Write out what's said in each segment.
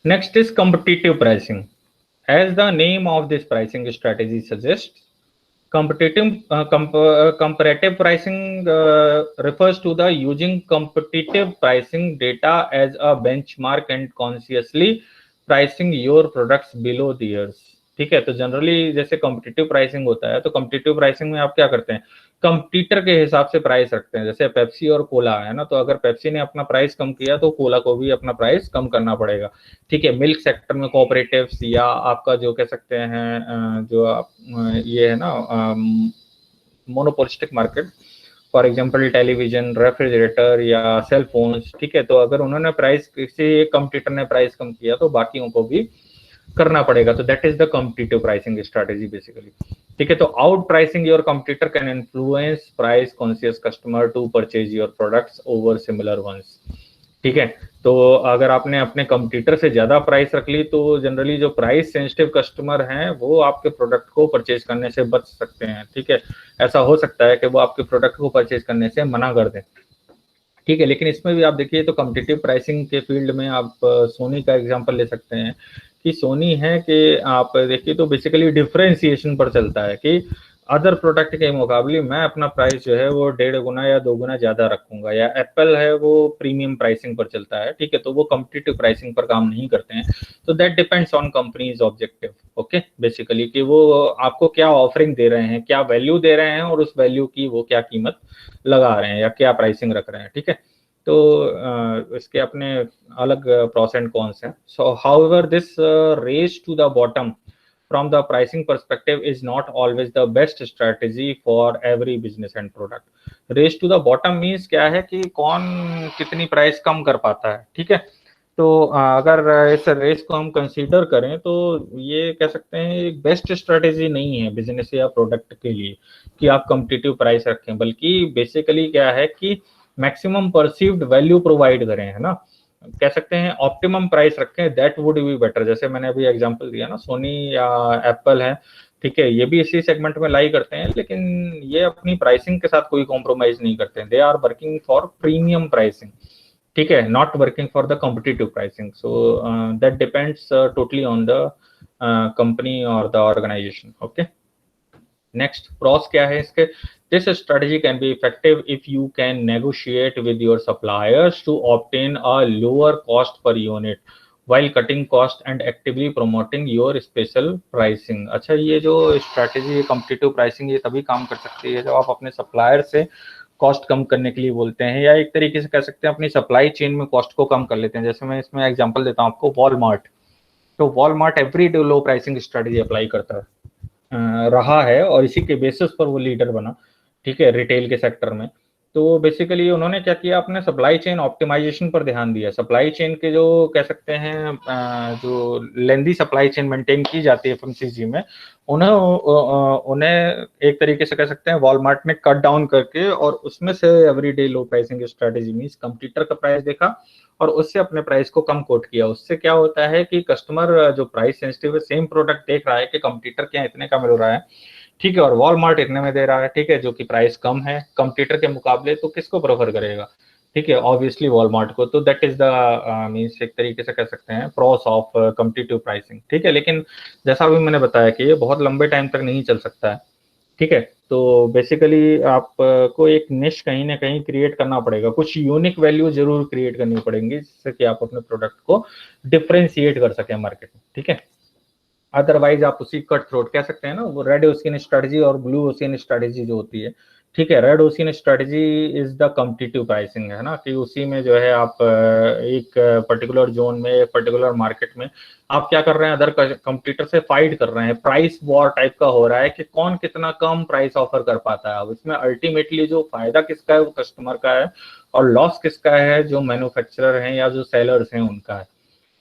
Next is competitive pricing. As the name of this pricing strategy suggests, comparative pricing refers to the using competitive pricing data as a benchmark and consciously pricing your products below theirs. ठीक है, तो generally जैसे competitive pricing होता है, तो competitive pricing में आप क्या करते हैं, कंपटीटर के हिसाब से प्राइस रखते हैं। जैसे पेप्सी और कोला है ना, तो अगर पेप्सी ने अपना प्राइस कम किया तो कोला को भी अपना प्राइस कम करना पड़ेगा। ठीक है, मिल्क सेक्टर में कोऑपरेटिव्स या आपका जो कह सकते हैं जो आप ये है ना monopolistic market, for example television, refrigerator या सेल फोन्स, ठीक है, तो अगर उन्होंने प्राइस, किसी एक कंपटीटर ने प्राइस कम किया तो बाकियों को भी करना पड़ेगा। तो that is the competitive pricing strategy basically. ठीक है, तो out pricing your competitor can influence price conscious customer to purchase your products over similar ones. ठीक है, तो अगर आपने अपने कंपटीटर से ज्यादा प्राइस रख ली तो जनरली जो प्राइस सेंसिटिव कस्टमर हैं वो आपके प्रोडक्ट को परचेज करने से बच सकते हैं। ठीक है, ऐसा हो सकता है कि वो आपके प्रोडक्ट को परचेज करने से मना कर दें। ठीक है, लेकिन इसमें भी आप देखिए तो कॉम्पिटिटिव प्राइसिंग के फील्ड में आप सोनी का एग्जांपल ले सकते हैं कि सोनी है कि आप देखिए तो बेसिकली डिफरेंशिएशन पर चलता है कि अदर प्रोडक्ट के मुकाबले मैं अपना प्राइस जो है वो 1.5 गुना या 2 गुना ज्यादा रखूंगा। या एप्पल है वो प्रीमियम प्राइसिंग पर चलता है। ठीक है, तो वो कॉम्पिटिटिव प्राइसिंग पर काम नहीं करते हैं। तो that depends on companies objective. Okay, basically कि वो आपको क्या ऑफरिंग दे रहे हैं, क्या वैल्यू दे रहे हैं और उस वैल्यू की वो क्या कीमत लगा रहे हैं या क्या प्राइसिंग रख रहे हैं। ठीक है, तो इसके अपने अलग प्रॉस एंड कॉन्स हैं। So however this race to the bottom from the pricing perspective is not always the best strategy for every business and product. Race to the bottom means क्या है कि कौन कितनी प्राइस कम कर पाता है। ठीक है, तो अगर इस रेस को हम कंसीडर करें तो ये कह सकते हैं एक बेस्ट स्ट्रेटेजी नहीं है बिजनेस या प्रोडक्ट के लिए कि आप कॉम्पिटिटिव प्राइस रखें, बल्कि बेसिकली क्या है कि मैक्सिमम परसीव्ड वैल्यू प्रोवाइड करें, है ना, कह सकते हैं ऑप्टिमम प्राइस रखें, दैट वुड बी बेटर। जैसे मैंने अभी एग्जांपल दिया ना, सोनी या एप्पल है, ठीक है, ये भी इसी सेगमेंट में लाई करते हैं, लेकिन ये अपनी प्राइसिंग के साथ कोई कॉम्प्रोमाइज नहीं करते हैं। They are working for premium pricing. ठीक है, not working for the competitive pricing. So that depends totally on the company और the organization. Okay, next pros क्या है इसके, this strategy can be effective if you can negotiate with your suppliers to obtain a lower cost per unit while cutting cost and actively promoting your special pricing। अच्छा, ये जो strategy है competitive pricing, ये तभी काम कर सकती है जब आप अपने सप्लायर से कॉस्ट कम करने के लिए बोलते हैं, या एक तरीके से कह सकते हैं अपनी सप्लाई चेन में कॉस्ट को कम कर लेते हैं। जैसे मैं इसमें एग्जांपल देता हूँ आपको, वॉलमार्ट। तो Walmart every day low pricing strategy apply करता है, रहा है, और इसी के बेसिस पर वो लीडर बना। ठीक है, रिटेल के सेक्टर में। तो बेसिकली उन्होंने क्या किया, अपने सप्लाई चेन ऑप्टिमाइजेशन पर ध्यान दिया। सप्लाई चेन के जो कह सकते हैं जो लेंदी सप्लाई चेन मेंटेन की जाती है एफएमसीजी में, उन्हें एक तरीके से कह सकते हैं वॉलमार्ट ने कट डाउन करके, और उसमें से everyday low pricing strategy means competitor का प्राइस देखा और उससे अपने प्राइस को कम कोट किया। उससे क्या होता है कि कस्टमर जो प्राइस सेंसिटिव है, सेम प्रोडक्ट देख रहा है कि कंपटीटर क्या इतने का मिल रहा है, ठीक है, और वॉलमार्ट इतने में दे रहा है, ठीक है, जो कि प्राइस कम है कंपटीटर के मुकाबले, तो किसको प्रेफर करेगा? ठीक है, ऑब्वियसली वॉलमार्ट को। तो दैट इज द मींस एक तरीके से कह सकते हैं प्रॉस ऑफ कॉम्पिटिटिव प्राइसिंग। ठीक है, लेकिन जैसा अभी मैंने बताया कि ये बहुत लंबे टाइम तक नहीं चल सकता है। ठीक है, तो बेसिकली आपको एक निश कहीं ना कहीं क्रिएट करना पड़ेगा, कुछ यूनिक वैल्यू जरूर क्रिएट करनी पड़ेंगी जिससे कि आप अपने प्रोडक्ट को डिफरेंशिएट कर सकें मार्केट में। ठीक है, अदरवाइज आप उसी कट थ्रोट कह सकते हैं ना, वो रेड ओशियन स्ट्रेटजी और ब्लू ओशियन स्ट्रेटजी जो होती है। ठीक है, red ocean strategy is the competitive pricing, है ना, कि उसी में जो है आप एक पर्टिकुलर जोन में, एक पर्टिकुलर मार्केट में आप क्या कर रहे हैं, अदर कंपटीटर से फाइट कर रहे हैं, प्राइस वॉर टाइप का हो रहा है कि कौन कितना कम प्राइस ऑफर कर पाता है। अब इसमें अल्टीमेटली जो फायदा किसका है, वो कस्टमर का है, और लॉस किसका है, जो मैन्युफैक्चरर हैं या जो सेलर्स हैं उनका है।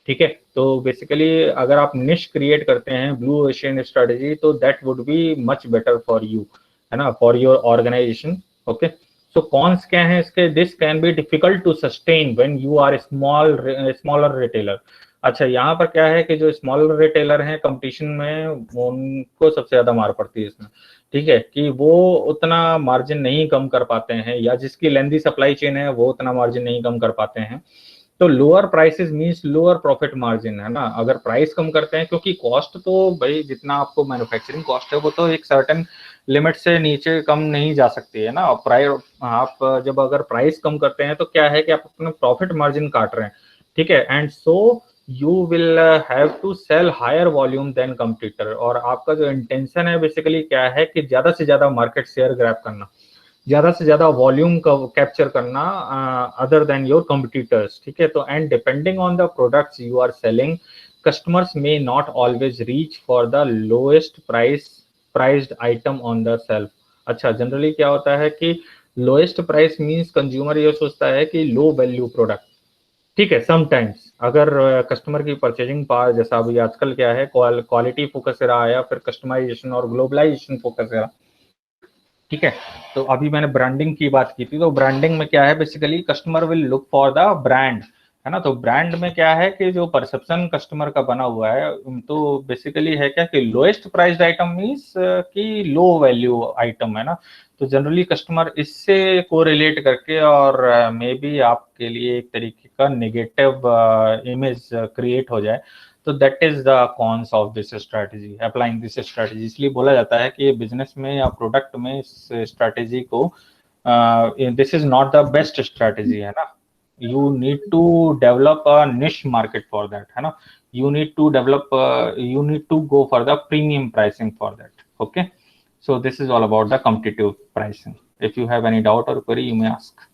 ठीक है, तो बेसिकली अगर आप निश क्रिएट करते हैं ब्लू ओशियन स्ट्रेटजी, तो that would be much better for you, है ना, for your organisation. Okay, so cons क्या है इसके, this can be difficult to sustain when you are smaller retailer. अच्छा, यहाँ पर क्या है कि जो स्मॉलर रिटेलर हैं कंपटीशन में, उनको सबसे ज्यादा मार पड़ती है इसमें। ठीक है, कि वो उतना मार्जिन नहीं कम कर पाते हैं, या जिसकी लेंदी सप्लाई चेन है वो उतना मार्जिन नहीं कम कर पाते हैं। तो lower prices means lower profit margin, है ना। अगर प्राइस कम करते हैं, क्योंकि कॉस्ट तो भाई जितना आपको मैन्युफैक्चरिंग कॉस्ट है वो तो एक सर्टेन लिमिट से नीचे कम नहीं जा सकती है ना। प्राइस आप जब अगर प्राइस कम करते हैं तो क्या है कि आप अपना प्रॉफिट मार्जिन काट रहे हैं, ठीक है। And so you will have to sell higher volume than competitor, और आपका जो इंटेंशन है बेसिकली क्या है कि ज्यादा से ज्यादा मार्केट शेयर ग्रैब करना, ज्यादा से ज्यादा वॉल्यूम का कैप्चर करना अदर देन योर कॉम्पिटिटर्स, ठीक है। तो and depending on the products you are selling, customers may not always reach for the lowest priced item on the shelf. अच्छा, जनरली क्या होता है कि लोएस्ट प्राइस मींस कंज्यूमर ये सोचता है कि लो वैल्यू प्रोडक्ट, ठीक है। समटाइम्स अगर कस्टमर की परचेजिंग पावर, जैसा अभी आजकल क्या है, क्वालिटी फोकस रहा या फिर कस्टमाइजेशन और ग्लोबलाइजेशन फोकस रहा, ठीक है। तो अभी मैंने ब्रांडिंग की बात की थी, तो ब्रांडिंग में क्या है basically customer will look for the brand, है ना। तो ब्रांड में क्या है कि जो परसेप्शन कस्टमर का बना हुआ है, तो बेसिकली है क्या कि लोएस्ट प्राइस्ड आइटम मींस कि लो वैल्यू आइटम, है ना। तो जनरली कस्टमर इससे को रिलेट करके और मे बी आपके लिए एक तरीके का नेगेटिव इमेज क्रिएट हो जाए, तो that is the cons of this strategy, applying this strategy. इसलिए बोला जाता है कि बिजनेस में या प्रोडक्ट में इस स्ट्रैटेजी को, this is not the best strategy, है ना। You need to develop a niche market for that, है ना। You need to develop, you need to go for the premium pricing for that, okay. So this is all about the competitive pricing. If you have any doubt or query, you may ask.